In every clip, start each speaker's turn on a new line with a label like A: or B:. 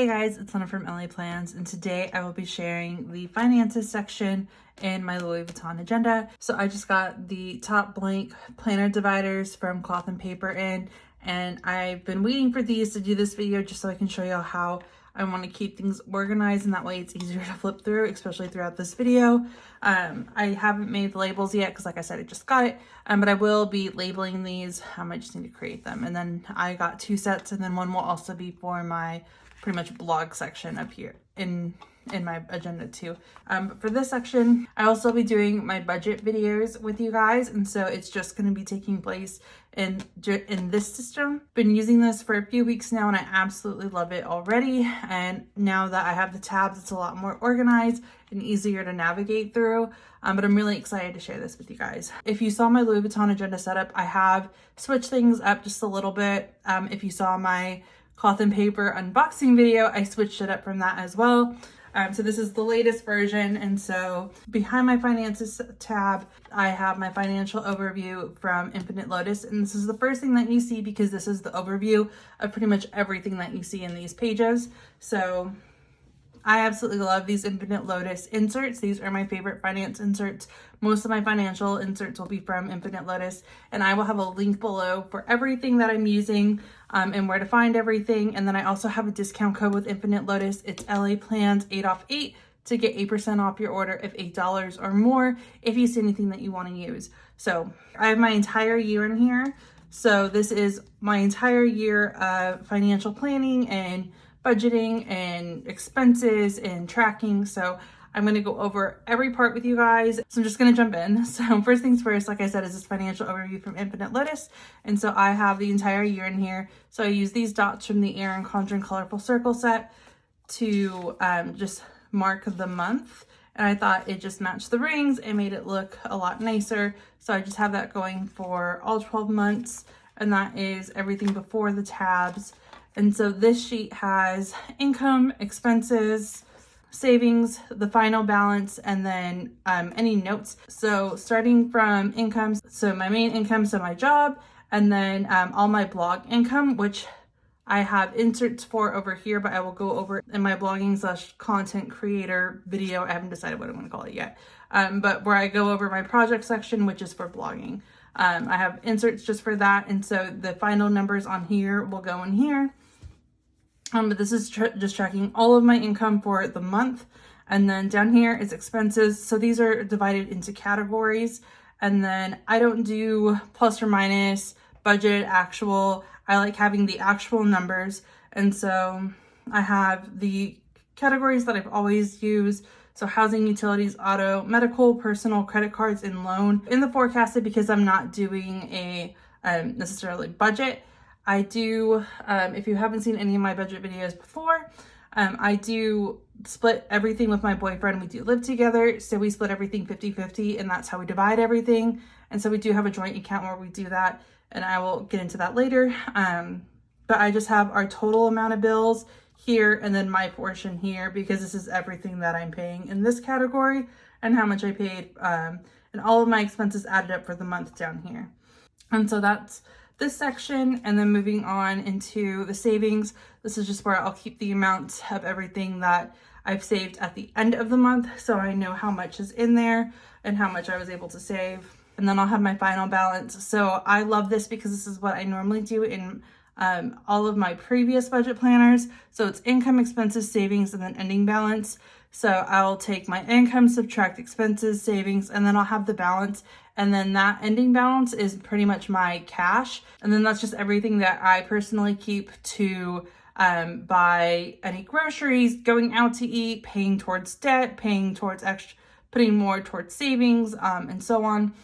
A: Hey guys, it's Lena from LA Plans, and today I will be sharing the finances section in my Louis Vuitton agenda. So I just got the top blank planner dividers from Cloth and Paper In, and I've been waiting for these to do this video just so I can show you how I want to keep things organized, and that way it's easier to flip through, especially throughout this video. I haven't made the labels yet because, like I said, I just got it, but I will be labeling these. I just need to create them, and then I got 2 sets, and then one will also be for my pretty much blog section up here in my agenda too. But for this section, I also be doing my budget videos with you guys, and so it's just going to be taking place in this system. Been using this for a few weeks now, and I absolutely love it already. And now that I have the tabs, it's a lot more organized and easier to navigate through. But I'm really excited to share this with you guys. If you saw my Louis Vuitton agenda setup, I have switched things up just a little bit. If you saw my Cloth and Paper unboxing video, I switched it up from that as well. So this is the latest version, and so behind my finances tab, I have my financial overview from Infinite Lotus, and this is the first thing that you see because this is the overview of pretty much everything that you see in these pages. So I absolutely love these Infinite Lotus inserts. These are my favorite finance inserts. Most of my financial inserts will be from Infinite Lotus, and I will have a link below for everything that I'm using and where to find everything. And then I also have a discount code with Infinite Lotus. It's LA Plans 8 off 8 to get 8% off your order of $8 or more if you see anything that you want to use. So I have my entire year in here. So this is my entire year of financial planning and budgeting and expenses and tracking. So I'm going to go over every part with you guys. So I'm just going to jump in. So first things first, like I said, is this financial overview from Infinite Lotus. And so I have the entire year in here. So I use these dots from the Erin Condren Colorful Circle set to just mark the month. And I thought it just matched the rings and made it look a lot nicer. So I just have that going for all 12 months. And that is everything before the tabs. And so this sheet has income, expenses, savings, the final balance, and then any notes. So starting from income, so my main income, so my job, and then all my blog income, which I have inserts for over here, but I will go over in my blogging/content creator video. I haven't decided what I'm going to call it yet. But where I go over my project section, which is for blogging. I have inserts just for that. And so the final numbers on here will go in here. But this is just tracking all of my income for the month. And then down here is expenses. So these are divided into categories. And then I don't do plus or minus, budget, actual. I like having the actual numbers. And so I have the categories that I've always used. So housing, utilities, auto, medical, personal, credit cards, and loan. In the forecasted, because I'm not doing a necessarily budget, I do, if you haven't seen any of my budget videos before, I do split everything with my boyfriend. We do live together, so we split everything 50-50, and that's how we divide everything. And so we do have a joint account where we do that, and I will get into that later. But I just have our total amount of bills here, and then my portion here, because this is everything that I'm paying in this category, and how much I paid, and all of my expenses added up for the month down here. And so that's this section. And then moving on into the savings, this is just where I'll keep the amount of everything that I've saved at the end of the month, so I know how much is in there and how much I was able to save. And then I'll have my final balance. So I love this because this is what I normally do in all of my previous budget planners. So it's income, expenses, savings, and then ending balance. So I'll take my income, subtract expenses, savings, and then I'll have the balance. And then that ending balance is pretty much my cash. And then that's just everything that I personally keep to buy any groceries, going out to eat, paying towards debt, paying towards extra, putting more towards savings, and so on.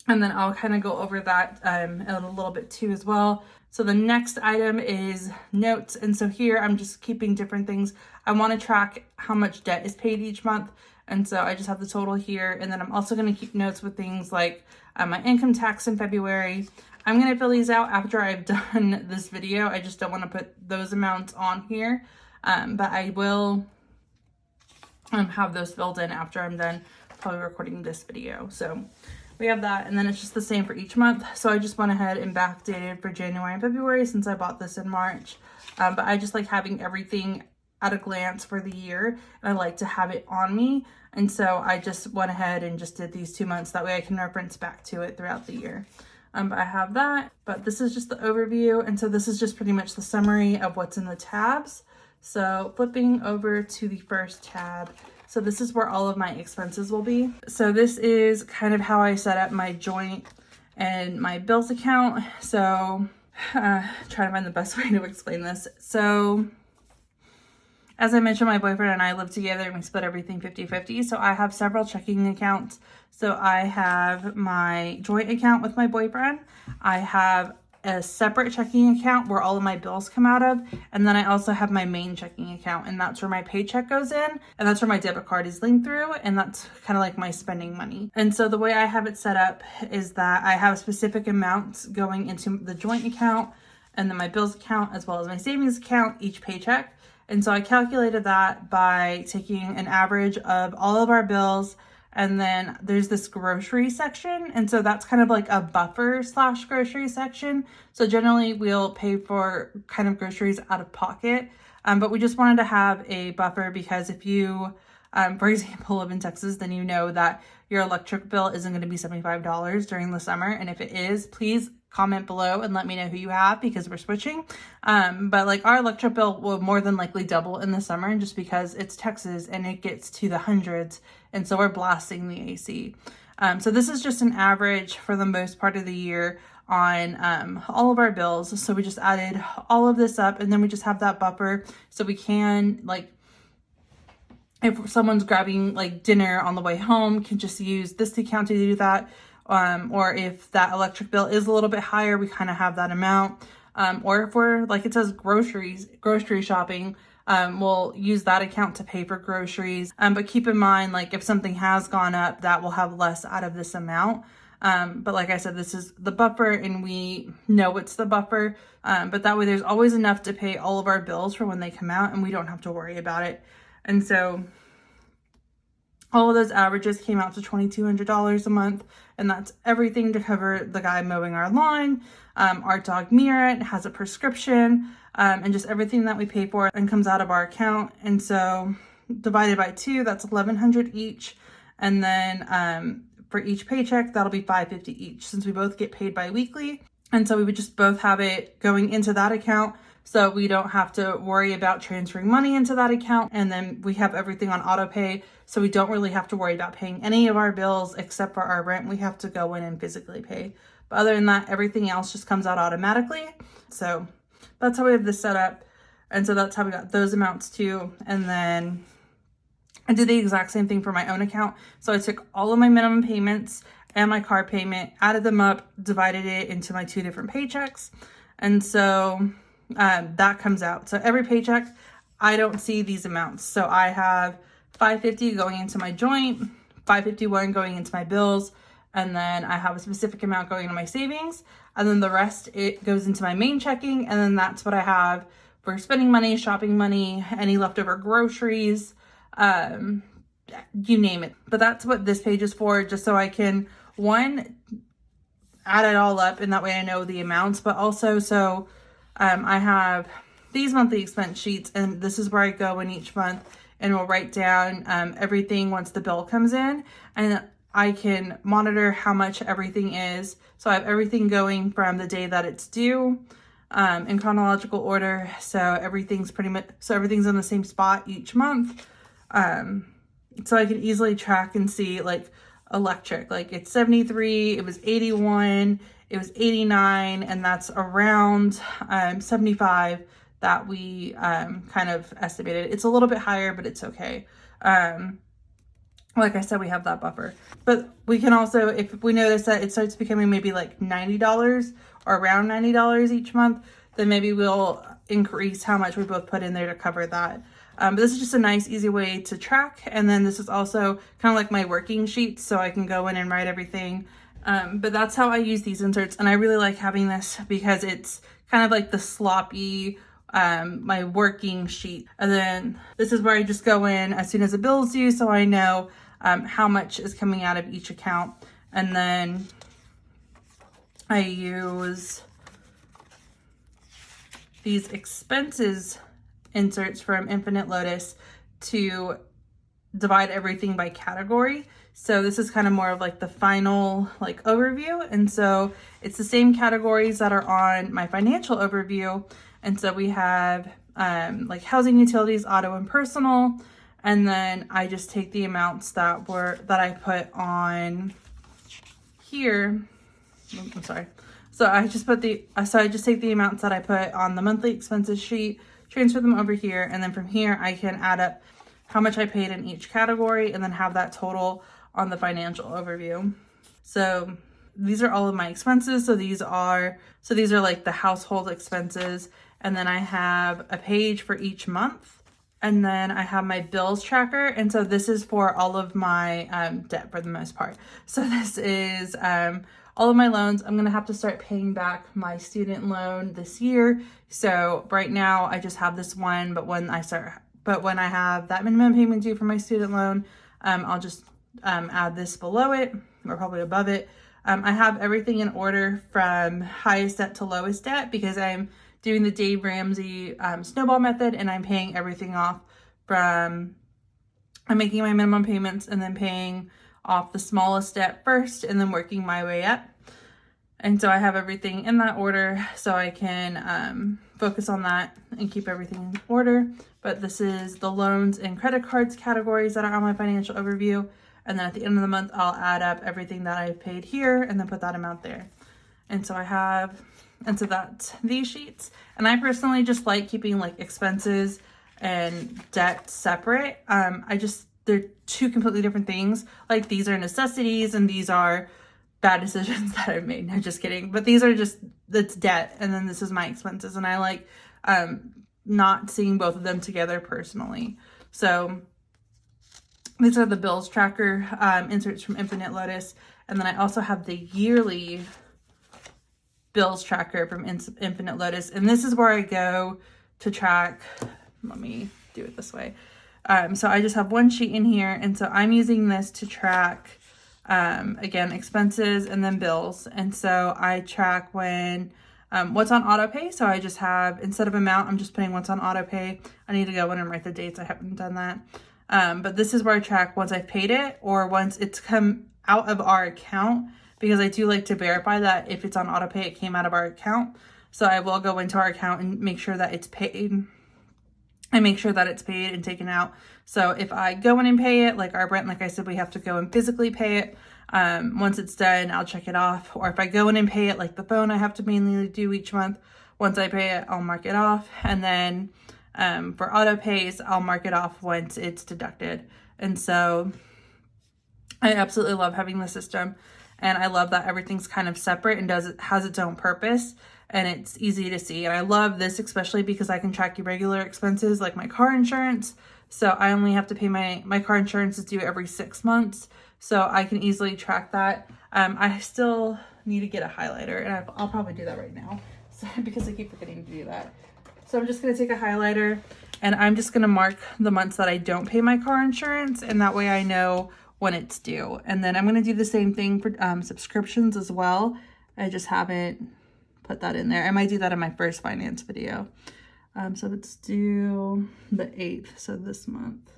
A: And then I'll kind of go over that a little bit too as well. So the next item is notes. And so here I'm just keeping different things. I want to track how much debt is paid each month. And so I just have the total here. And then I'm also going to keep notes with things like my income tax in February. I'm going to fill these out after I've done this video. I just don't want to put those amounts on here. But I will have those filled in after I'm done probably recording this video. So we have that, and then it's just the same for each month. So I just went ahead and backdated for January and February since I bought this in March. But I just like having everything at a glance for the year, and I like to have it on me. And so I just went ahead and just did these 2 months. That way I can reference back to it throughout the year. But I have that, but this is just the overview. And so this is just pretty much the summary of what's in the tabs. So flipping over to the first tab. So this is where all of my expenses will be. So this is kind of how I set up my joint and my bills account. So trying to find the best way to explain this. So as I mentioned, my boyfriend and I live together and we split everything 50-50. So I have several checking accounts. So I have my joint account with my boyfriend. I have a separate checking account where all of my bills come out of. And then I also have my main checking account, and that's where my paycheck goes in. And that's where my debit card is linked through. And that's kind of like my spending money. And so the way I have it set up is that I have specific amounts going into the joint account and then my bills account as well as my savings account each paycheck. And so I calculated that by taking an average of all of our bills, and then there's this grocery section. And so that's kind of like a buffer / grocery section. So generally we'll pay for kind of groceries out of pocket. But we just wanted to have a buffer because if you, for example, live in Texas, then you know that your electric bill isn't going to be $75 during the summer. And if it is, please comment below and let me know who you have because we're switching. But like our electric bill will more than likely double in the summer just because it's Texas and it gets to the hundreds. And so we're blasting the AC. So this is just an average for the most part of the year on all of our bills. So we just added all of this up, and then we just have that buffer so we can, like, if someone's grabbing like dinner on the way home, can just use this account to do that. Or if that electric bill is a little bit higher, we kind of have that amount. Or if we're, like it says, grocery shopping, we'll use that account to pay for groceries. But keep in mind, like if something has gone up, that will have less out of this amount. But like I said, this is the buffer and we know it's the buffer. But that way there's always enough to pay all of our bills for when they come out and we don't have to worry about it. And so all of those averages came out to $2,200 a month, and that's everything to cover the guy mowing our lawn, our dog Mira has a prescription, and just everything that we pay for and comes out of our account. And so divided by 2, that's $1,100 each. And then for each paycheck, that'll be $550 each since we both get paid bi-weekly. And so we would just both have it going into that account, so we don't have to worry about transferring money into that account. And then we have everything on auto pay, so we don't really have to worry about paying any of our bills except for our rent. We have to go in and physically pay. But other than that, everything else just comes out automatically. So that's how we have this set up. And so that's how we got those amounts too. And then I did the exact same thing for my own account. So I took all of my minimum payments and my car payment, added them up, divided it into my 2 different paychecks. And so that comes out. So every paycheck, I don't see these amounts. So I have $550 going into my joint, $551 going into my bills, and then I have a specific amount going into my savings, and then the rest, it goes into my main checking, and then that's what I have for spending money, shopping money, any leftover groceries, you name it. But that's what this page is for, just so I can, one, add it all up, and that way I know the amounts, but also so I have these monthly expense sheets, and this is where I go in each month and we'll write down everything once the bill comes in, and I can monitor how much everything is. So I have everything going from the day that it's due in chronological order. So everything's everything's in the same spot each month. So I can easily track and see, like, electric, like it's 73, it was 81, it was 89, and that's around 75 that we kind of estimated. It's a little bit higher, but it's okay. Like I said, we have that buffer. But we can also, if we notice that it starts becoming maybe like $90 or around $90 each month, then maybe we'll increase how much we both put in there to cover that. But this is just a nice, easy way to track. And then this is also kind of like my working sheet, so I can go in and write everything. But that's how I use these inserts. And I really like having this because it's kind of like the sloppy, my working sheet. And then this is where I just go in as soon as the bill's due, so I know how much is coming out of each account. And then I use these expenses inserts from Infinite Lotus to divide everything by category. So this is kind of more of like the final like overview. And so it's the same categories that are on my financial overview. And so we have like housing, utilities, auto, and personal. And then I just take the amounts that I put on here. I'm sorry. So I just take the amounts that I put on the monthly expenses sheet, transfer them over here, and then from here I can add up how much I paid in each category and then have that total on the financial overview. So these are all of my expenses. So these are like the household expenses. And then I have a page for each month. And then I have my bills tracker. And so this is for all of my debt for the most part. So this is all of my loans. I'm going to have to start paying back my student loan this year. So right now I just have this one, but when I have that minimum payment due for my student loan, I'll just add this below it or probably above it. I have everything in order from highest debt to lowest debt because I'm doing the Dave Ramsey snowball method, and I'm paying everything off I'm making my minimum payments and then paying off the smallest debt first and then working my way up. And so I have everything in that order so I can focus on that and keep everything in order. But this is the loans and credit cards categories that are on my financial overview. And then at the end of the month, I'll add up everything that I've paid here and then put that amount there. And so that's these sheets. And I personally just like keeping like expenses and debt separate. They're two completely different things. Like these are necessities and these are bad decisions that I've made. No, just kidding. But these are that's debt. And then this is my expenses. And I like not seeing both of them together personally. So these are the bills tracker inserts from Infinite Lotus. And then I also have the yearly bills tracker from Infinite Lotus. And this is where I go to track, let me do it this way. So I just have one sheet in here. And so I'm using this to track, again, expenses and then bills. And so I track what's on auto pay. So I just have, instead of amount, I'm just putting what's on auto pay. I need to go in and write the dates. I haven't done that. But this is where I track once I've paid it or once it's come out of our account, because I do like to verify that if it's on auto pay, it came out of our account. So I will go into our account and make sure that it's paid. I make sure that it's paid and taken out. So if I go in and pay it, like our rent, like I said, we have to go and physically pay it. Once it's done, I'll check it off. Or if I go in and pay it, like the phone, I have to manually do each month. Once I pay it, I'll mark it off. And then for auto pays, I'll mark it off once it's deducted. And so I absolutely love having the system. And I love that everything's kind of separate and has its own purpose, and it's easy to see. And I love this especially because I can track irregular expenses like my car insurance. So I only have to pay my car insurance is due every 6 months. So I can easily track that. I still need to get a highlighter, and I'll probably do that right now because I keep forgetting to do that. So I'm just going to take a highlighter and I'm just going to mark the months that I don't pay my car insurance, and that way I know when it's due. And then I'm going to do the same thing for subscriptions as well. I just haven't put that in there. I might do that in my first finance video. So it's due the 8th, so this month.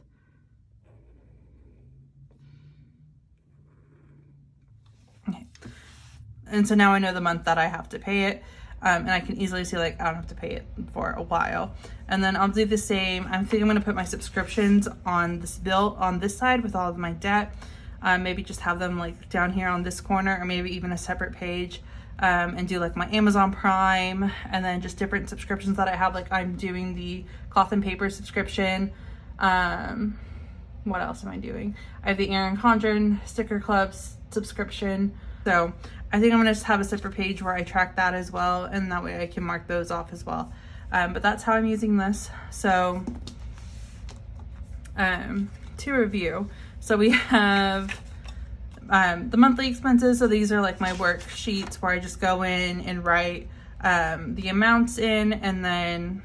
A: Okay. And so now I know the month that I have to pay it. And I can easily see like I don't have to pay it for a while. And then I'll do the same. I think I'm going to put my subscriptions on this bill on this side with all of my debt. Maybe just have them like down here on this corner, or maybe even a separate page, and do like my Amazon Prime and then just different subscriptions that I have. Like I'm doing the cloth and paper subscription. What else am I doing? I have the Erin Condren Sticker Clubs subscription. So I think I'm gonna just have a separate page where I track that as well, and that way I can mark those off as well. But that's how I'm using this. So to review, so we have the monthly expenses. So these are like my worksheets where I just go in and write the amounts in, and then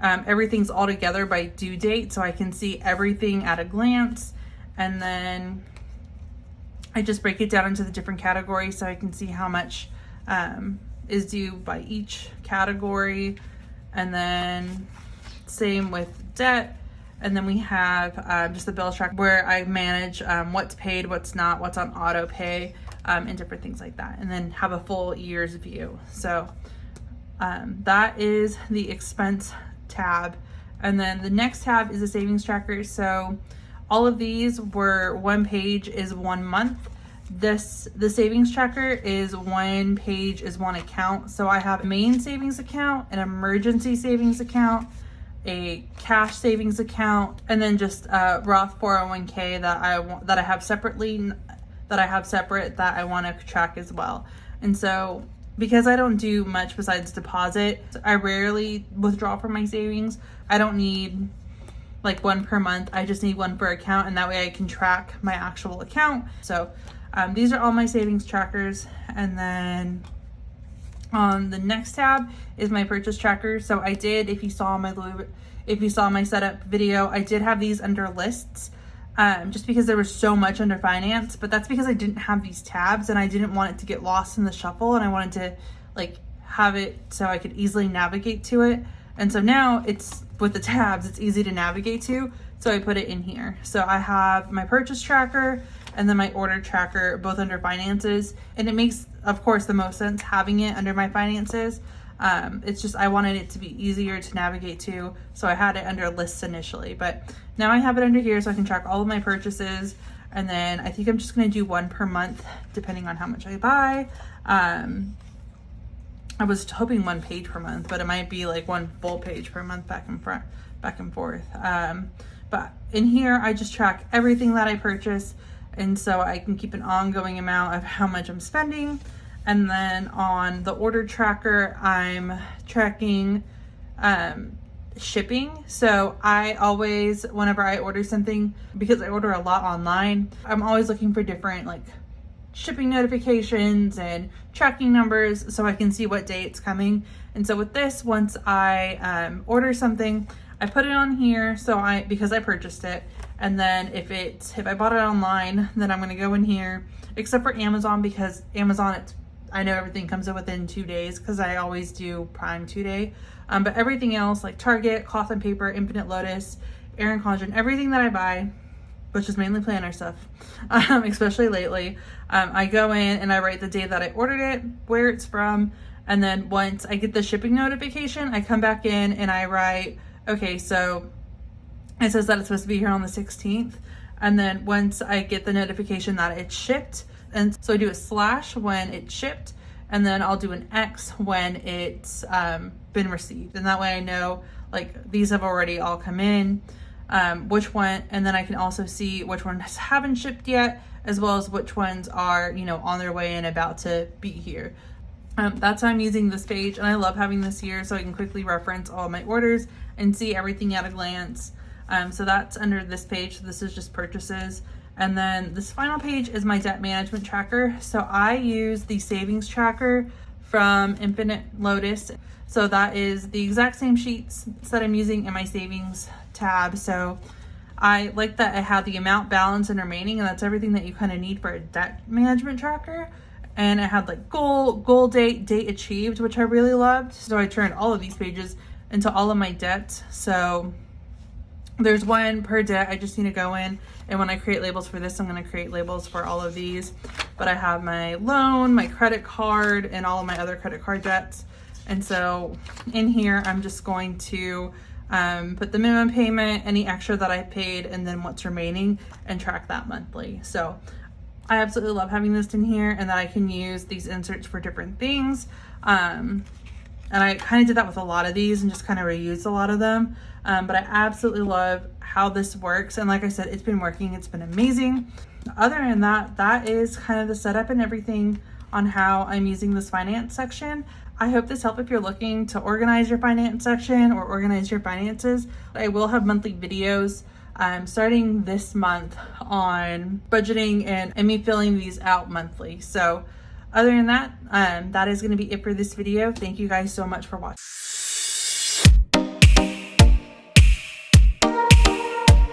A: everything's all together by due date, so I can see everything at a glance. And then I just break it down into the different categories so I can see how much is due by each category. And then same with debt. And then we have just the bills track where I manage what's paid, what's not, what's on auto pay, and different things like that. And then have a full year's view. So that is the expense tab. And then the next tab is the savings tracker. So all of these were one page is 1 month. The savings tracker is one page is one account. So I have a main savings account, an emergency savings account, a cash savings account, and then just a Roth 401k that I have separately, that I want to track as well. And so because I don't do much besides deposit, I rarely withdraw from my savings. I don't need like one per month. I just need one per account, and that way I can track my actual account. So these are all my savings trackers. And then on the next tab is my purchase tracker. So I did, if you saw my setup video, I did have these under lists, just because there was so much under finance, but that's because I didn't have these tabs and I didn't want it to get lost in the shuffle, and I wanted to like have it so I could easily navigate to it. And so now it's with the tabs, it's easy to navigate to. So I put it in here. So I have my purchase tracker and then my order tracker, both under finances. And it makes, of course, the most sense having it under my finances. It's just, I wanted it to be easier to navigate to. So I had it under lists initially, but now I have it under here so I can track all of my purchases. And then I think I'm just going to do one per month, depending on how much I buy. I was hoping one page per month, but it might be like one full page per month back and forth. But in here, I just track everything that I purchase. And so I can keep an ongoing amount of how much I'm spending. And then on the order tracker, I'm tracking shipping. So I always, whenever I order something, because I order a lot online, I'm always looking for different like shipping notifications and tracking numbers so I can see what day it's coming. And so with this, once I order something, I put it on here because I purchased it. And then if I bought it online, then I'm gonna go in here, except for Amazon, because Amazon, I know everything comes in within 2 days because I always do Prime 2 day. But everything else like Target, Cloth and Paper, Infinite Lotus, Erin Condren, everything that I buy, which is mainly planner stuff, especially lately, I go in and I write the day that I ordered it, where it's from, and then once I get the shipping notification, I come back in and I write, okay, so it says that it's supposed to be here on the 16th, and then once I get the notification that it's shipped, and so I do a slash when it's shipped, and then I'll do an X when it's been received, and that way I know like these have already all come in, which one, and then I can also see which ones haven't shipped yet, as well as which ones are, you know, on their way and about to be here. That's why I'm using this page, and I love having this here so I can quickly reference all my orders and see everything at a glance. So that's under this page. So this is just purchases. And then this final page is my debt management tracker. So I use the savings tracker from Infinite Lotus. So that is the exact same sheets that I'm using in my savings tab. So I like that it had the amount, balance, and remaining, and that's everything that you kind of need for a debt management tracker. And it had like goal date, date achieved, which I really loved. So I turned all of these pages into all of my debts. So there's one per debt. I just need to go in, and when I create labels for this, I'm going to create labels for all of these. But I have my loan, my credit card, and all of my other credit card debts. And so in here, I'm just going to put the minimum payment, any extra that I paid, and then what's remaining, and track that monthly. So I absolutely love having this in here, and that I can use these inserts for different things. And I kind of did that with a lot of these and just kind of reused a lot of them. But I absolutely love how this works. And like I said, it's been working. It's been amazing. Other than that, that is kind of the setup and everything on how I'm using this finance section. I hope this helped if you're looking to organize your finance section or organize your finances. I will have monthly videos starting this month on budgeting and me filling these out monthly. So other than that, that is going to be it for this video. Thank you guys so much for watching.